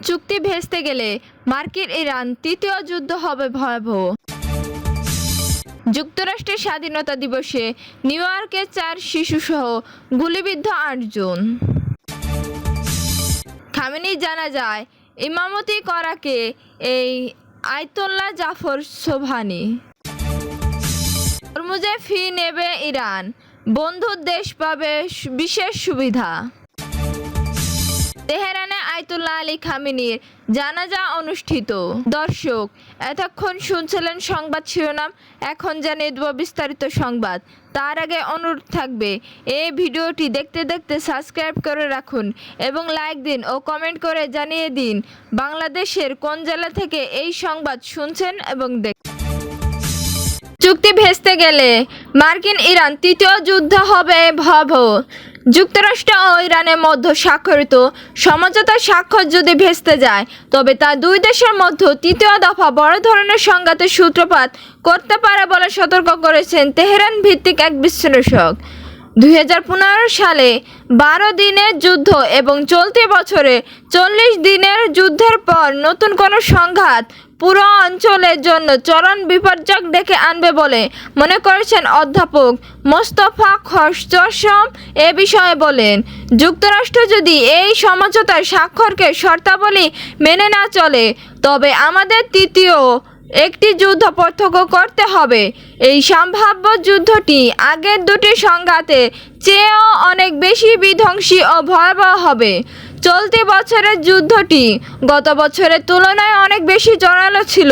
চুক্তি ভেস্তে গেলে মার্কিন ইরান তৃতীয় যুদ্ধ হবে ভয়াবহ। যুক্তরাষ্ট্রের স্বাধীনতা দিবসে নিউ ইয়র্কে 4 শিশুসহ গুলিবিদ্ধ 8 জন। খামেনি জানাজায় ইমামতি করাকে এই আয়াতুল্লাহ জাফর সোবহানি। হরমুজে ফি নেবে ইরান, বন্ধু দেশ পাবে বিশেষ সুবিধা। তেহরানে আয়াতুল্লাহ আলী খামেনির জানাজা অনুষ্ঠিত। দর্শক, এতক্ষণ শুনছিলেন সংবাদ শিরোনাম, এখন জানিয়ে দেব বিস্তারিত সংবাদ। তার আগে অনুরোধ থাকবে এই ভিডিওটি দেখতে দেখতে সাবস্ক্রাইব করে রাখুন এবং লাইক দিন ও কমেন্ট করে জানিয়ে দিন বাংলাদেশের কোন জেলা থেকে এই সংবাদ শুনছেন এবং দেখছেন। চুক্তি ভেস্তে গেলে মার্কিন ইরান তৃতীয় যুদ্ধ হবে ভয়াবহ। যুক্তরাষ্ট্র ও ইরানের মধ্যে স্বাক্ষরিত সমঝোতার স্বাক্ষর যদি ভেস্তে যায়, তবে তা দুই দেশের মধ্যে তৃতীয় দফা বড় ধরনের সংঘাতের সূত্রপাত করতে পারে বলে সতর্ক করেছেন তেহরান ভিত্তিক এক বিশ্লেষক। 2015 সালে 12 দিনের যুদ্ধ এবং চলতি বছরে 40 দিনের যুদ্ধের পর নতুন কোনো সংঘাত পুরো অঞ্চলের জন্য চরম বিপর্যয় ডেকে আনবে বলে মনে করেছেন অধ্যাপক মোস্তফা খোরশম। এ বিষয়ে বলেন, যুক্তরাষ্ট্র যদি এই সমঝোতার স্বাক্ষরকে শর্তাবলী মেনে না চলে, তবে আমাদের তৃতীয় একটি যুদ্ধ প্রত্যক্ষ করতে হবে। এই সম্ভাব্য যুদ্ধটি আগের দুটি সংঘাতের চেয়েও অনেক বেশি বিধ্বংসী ও ভয়াবহ হবে। চলতি বছরের যুদ্ধটি গত বছরের তুলনায় অনেক বেশি জোরালো ছিল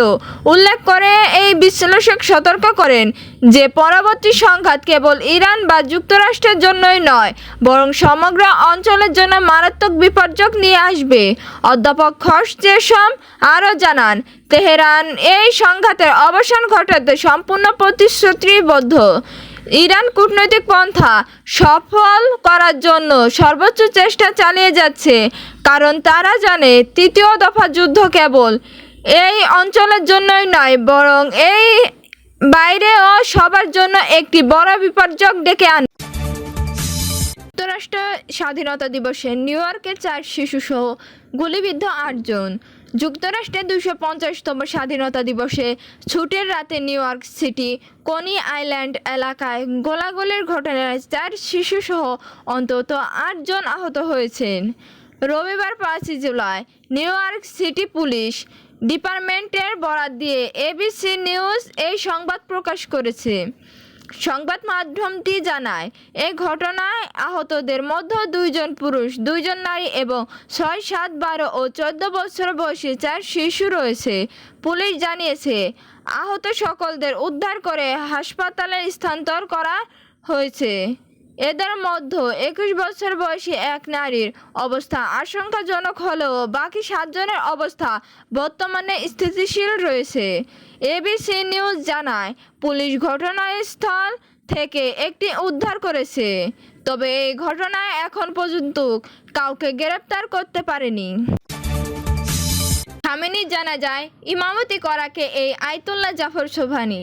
উল্লেখ করে এই বিশ্লেষক সতর্ক করেন যে পরবর্তী সংঘাত কেবল ইরান বা যুক্তরাষ্ট্রের জন্যই নয়, বরং সমগ্র অঞ্চলের জন্য মারাত্মক বিপর্যয় নিয়ে আসবে। অধ্যাপক খোরশম আরও জানান, তেহরান এই সংঘাতের অবসান ঘটাতে সম্পূর্ণ প্রতিশ্রুতিবদ্ধ। ইরান কূটনৈতিক পন্থা সফল করার জন্য সর্বোচ্চ চেষ্টা চালিয়ে যাচ্ছে, কারণ তারা জানে তৃতীয় দফা যুদ্ধ কেবল এই অঞ্চলের জন্যই নয়, বরং এই বাইরেও সবার জন্য একটি বড় বিপর্যয় ডেকে আনবে। যুক্তরাষ্ট্র স্বাধীনতা দিবসে নিউ ইয়র্কে 4 শিশুসহ গুলিবিদ্ধ 8 জন। যুক্তরাষ্ট্রের 250তম স্বাধীনতা দিবসে ছুটির রাতে নিউ ইয়র্ক সিটি কনি আইল্যান্ড এলাকায় গোলাগুলির ঘটনায় 4 শিশুসহ অন্তত 8 জন আহত হয়েছেন। রবিবার 5 July new York city police ডিপার্টমেন্টের বরাত দিয়ে এবিসি নিউজ এই সংবাদ প্রকাশ করেছে। সংবাদ মাধ্যমটি জানায়, এই ঘটনায় আহতদের মধ্যে 2 জন পুরুষ, 2 জন নারী এবং 6, 7, 12 ও 14 বছর বয়সী 4 শিশু রয়েছে। পুলিশ জানিয়েছে, আহত সকলদের উদ্ধার করে হাসপাতালে স্থানান্তর করা হয়েছে। এদের মধ্যে 21 বছর বয়সী এক নারীর অবস্থা আশঙ্কাজনক হলেও বাকি 7 জনের অবস্থা বর্তমানে স্থিতিশীল রয়েছে। এবিসি নিউজ জানায়, পুলিশ ঘটনাস্থল থেকে একটি উদ্ধার করেছে, তবে এই ঘটনায় এখন পর্যন্ত কাউকে গ্রেপ্তার করতে পারেনি। খামেনি জানাজায় ইমামতি করাকে এই আয়াতুল্লাহ জাফর সোবহানি।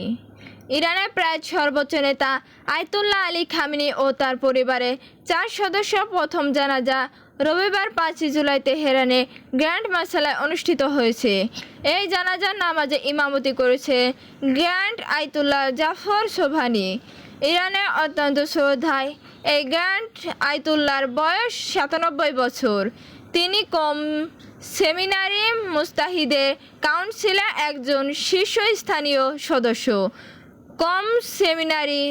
ইরানের প্রায় সর্বোচ্চ নেতা আয়াতুল্লাহ আলী খামেনি ও তার পরিবারের 4 সদস্য প্রথম জানাজা রবিবার 5 জুলাই তেহরানে গ্র্যান্ড মাসালায় অনুষ্ঠিত হয়েছে। এই জানাজার নামাজে ইমামতি করেছে গ্র্যান্ড আয়াতুল্লাহ জাফর সোবহানি। ইরানের অত্যন্ত শ্রদ্ধায় এই গ্র্যান্ড আয়াতুল্লাহর বয়স 97 বছর। তিনি কম সেমিনারি মুস্তাহিদের কাউন্সিলের একজন শীর্ষস্থানীয় সদস্য। কম সেমিনারি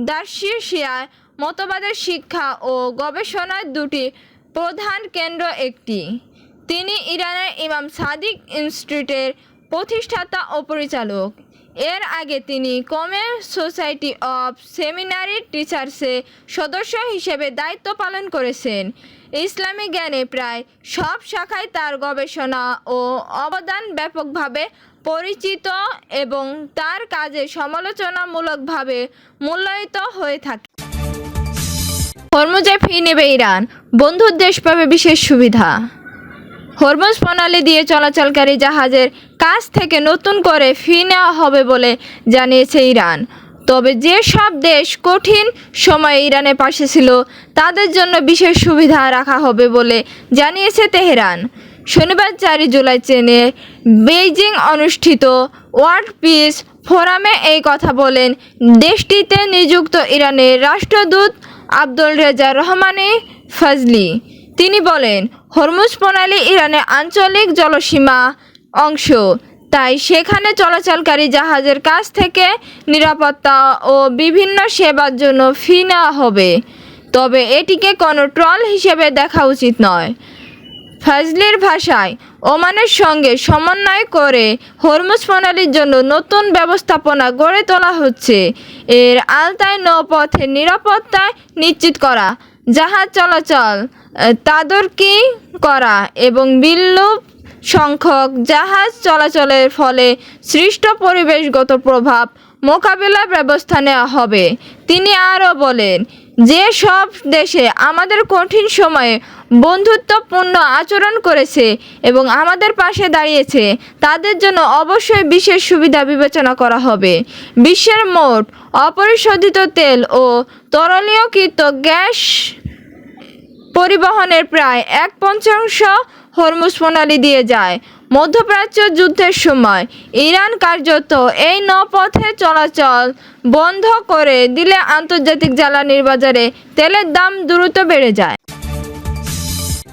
দার্শিয়ায় মতবাদের শিক্ষা ও গবেষণার 2টি প্রধান কেন্দ্র একটি। তিনি ইরানের ইমাম সাদিক ইনস্টিটিউটের প্রতিষ্ঠাতা ও পরিচালক। এর আগে তিনি কমে সোসাইটি অফ সেমিনারি টিচার্সের সদস্য হিসেবে দায়িত্ব পালন করেছেন। ইসলামী জ্ঞানে প্রায় সব শাখায় তার গবেষণা ও অবদান ব্যাপকভাবে পরিচিত এবং তার কাজে সমালোচনামূলকভাবে মূল্যায়িত হয়ে থাকে। হরমুজে ফি নেবে ইরান, বন্ধু দেশ পাবে বিশেষ সুবিধা। হরমুজ প্রণালী দিয়ে চলাচলকারী জাহাজের কাছ থেকে নতুন করে ফি নেওয়া হবে বলে জানিয়েছে ইরান। তবে যে সব দেশ কঠিন সময়ে ইরানের পাশে ছিল, তাদের জন্য বিশেষ সুবিধা রাখা হবে বলে জানিয়েছে তেহরান। শনিবার 4 জুলাই চীনের বেইজিং অনুষ্ঠিত ওয়ার্ল্ড পিস ফোরামে এই কথা বলেন দেশটিতে নিযুক্ত ইরানের রাষ্ট্রদূত আব্দুল রেজা রহমানি ফজলি। তিনি বলেন, হরমুজ প্রণালী ইরানের আঞ্চলিক জলসীমা অংশ, তাই সেখানে চলাচলকারী জাহাজের কাছ থেকে নিরাপত্তা ও বিভিন্ন সেবার জন্য ফি নেওয়া হবে, তবে এটিকে কোনো ট্রল হিসেবে দেখা উচিত নয়। ফজলির ভাষায়, ওমানের সঙ্গে সমন্বয় করে হরমুজ প্রণালীর জন্য নতুন ব্যবস্থাপনা গড়ে তোলা হচ্ছে। এর আওতায় নৌপথের নিরাপত্তা নিশ্চিত করা, জাহাজ চলাচল তদারকি করা এবং বিপুল সংখ্যক জাহাজ চলাচলের ফলে সৃষ্ট পরিবেশগত প্রভাব মোকাবিলার ব্যবস্থা নেওয়া হবে। তিনি আরও বলেন, যে সব দেশে আমাদের কঠিন সময়ে বন্ধুত্বপূর্ণ আচরণ করেছে এবং আমাদের পাশে দাঁড়িয়েছে, তাদের জন্য অবশ্যই বিশেষ সুবিধা বিবেচনা করা হবে। বিশ্বের মোট অপরিশোধিত তেল ও তরলীয়কৃত গ্যাস পরিবহনের প্রায় 1/5 হরমুজ প্রণালী দিয়ে যায়। মধ্যপ্রাচ্য যুদ্ধের সময় ইরান কার্যত এই নৌপথে চলাচল বন্ধ করে দিলে আন্তর্জাতিক জ্বালানির বাজারে তেলের দাম দ্রুত বেড়ে যায়।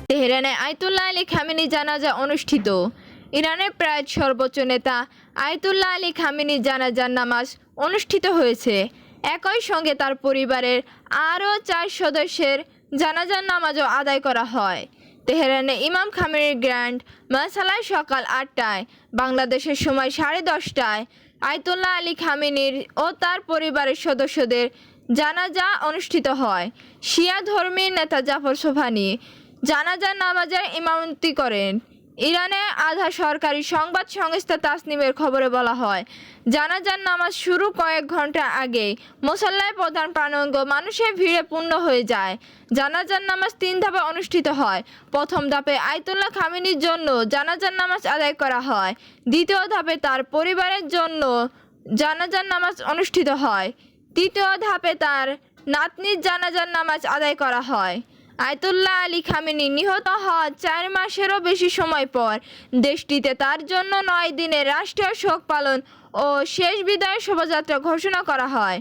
তেহরানে আয়াতুল্লাহ আলী খামেনি জানাজা অনুষ্ঠিত। ইরানের প্রায় সর্বোচ্চ নেতা আয়াতুল্লাহ আলী খামেনির জানাজার নামাজ অনুষ্ঠিত হয়েছে। একই সঙ্গে তার পরিবারের আরও 4 সদস্যের জানাজার নামাজও আদায় করা হয়। তেহরানে ইমাম খামেনির গ্র্যান্ড মাসালায় সকাল 8টায়, বাংলাদেশের সময় 10:30টায় আয়াতুল্লাহ আলী খামেনির ও তার পরিবারের সদস্যদের জানাজা অনুষ্ঠিত হয়। শিয়া ধর্মীয় নেতা জাফর সোবহানি জানাজার নামাজের ইমামতি করেন। ইরানে আধা সরকারি সংবাদ সংস্থা তাসনিমের খবরে বলা হয়, জানাজার নামাজ শুরু কয়েক ঘন্টা আগে মুসল্লায় প্রধান প্রাণাঙ্গ মানুষের ভিড়ে পূর্ণ হয়ে যায়। জানাজার নামাজ 3 ধাপে অনুষ্ঠিত হয়। প্রথম ধাপে আয়াতুল্লাহ খামেনির জন্য জানাজার নামাজ আদায় করা হয়। দ্বিতীয় ধাপে তার পরিবারের জন্য জানাজার নামাজ অনুষ্ঠিত হয়। তৃতীয় ধাপে তার নাতনির জানাজার নামাজ আদায় করা হয়। আয়াতুল্লাহ আলী খামেনি নিহত হওয়ার 4 মাসেরও বেশি সময় পর দেশটিতে তার জন্য 9 দিনের রাষ্ট্রীয় শোক পালন ও শেষ বিদায় শোভাযাত্রা ঘোষণা করা হয়।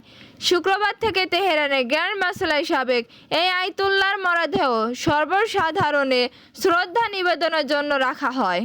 শুক্রবার থেকে তেহরানের গ্র্যান্ড মাসালায় সাবেক এই আয়াতুল্লাহর মরদেহ সর্বসাধারণে শ্রদ্ধা নিবেদনের জন্য রাখা হয়।